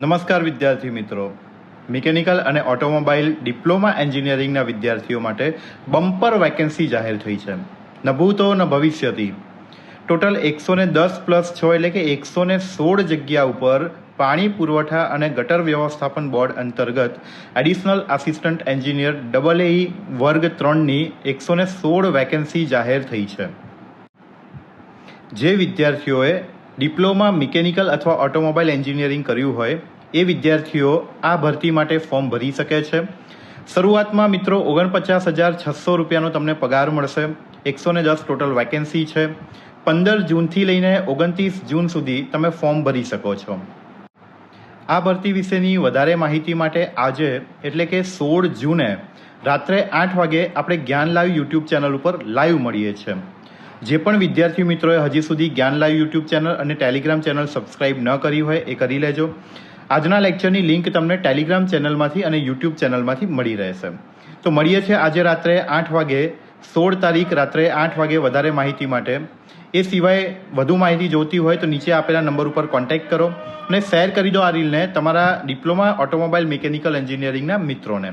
નમસ્કાર વિદ્યાર્થી મિત્રો, મિકેનિકલ અને ઓટોમોબાઈલ ડિપ્લોમા એન્જિનિયરિંગના વિદ્યાર્થીઓ માટે બમ્પર વેકેન્સી જાહેર થઈ છે. ન ભૂતો ન ભવિષ્યથી ટોટલ 110+6 એટલે કે 116 જગ્યા ઉપર પાણી પુરવઠા અને ગટર વ્યવસ્થાપન બોર્ડ અંતર્ગત એડિશનલ આસિસ્ટન્ટ એન્જિનિયર AA વર્ગ 3ની 116 વેકેન્સી જાહેર થઈ છે. જે વિદ્યાર્થીઓએ ડિપ્લોમા મિકેનિકલ અથવા ઓટોમોબાઈલ એન્જિનિયરિંગ કર્યું હોય એ વિદ્યાર્થીઓ આ ભરતી માટે ફોર્મ ભરી શકે છે. શરૂઆતમાં મિત્રો 49,600 રૂપિયાનો તમને પગાર મળશે. 110 ટોટલ વેકેન્સી છે. 15 જૂનથી લઈને 29 જૂન સુધી તમે ફોર્મ ભરી શકો છો. આ ભરતી વિશેની વધારે માહિતી માટે આજે એટલે કે 16 જૂને રાત્રે 8 વાગે આપણે જ્ઞાન લાઈવ યુટ્યુબ ચેનલ ઉપર લાઈવ મળીએ છીએ. જે પણ વિદ્યાર્થી મિત્રોએ હજી સુધી જ્ઞાન લાઈવ યુટ્યુબ ચેનલ અને ટેલિગ્રામ ચેનલ સબસ્ક્રાઇબ ન કરી હોય એ કરી લેજો. આજના લેક્ચરની લિંક તમને ટેલિગ્રામ ચેનલમાંથી અને યુટ્યુબ ચેનલમાંથી મળી રહેશે. તો મળીએ છીએ આજે રાત્રે 8 વાગે, 16 તારીખ રાત્રે 8 વાગે વધારે માહિતી માટે. એ સિવાય વધુ માહિતી જોઈતી હોય તો નીચે આપેલા નંબર ઉપર કોન્ટેક્ટ કરો અને શેર કરી દો આ રીલને તમારા ડિપ્લોમા ઓટોમોબાઈલ મિકેનિકલ એન્જિનિયરિંગના મિત્રોને.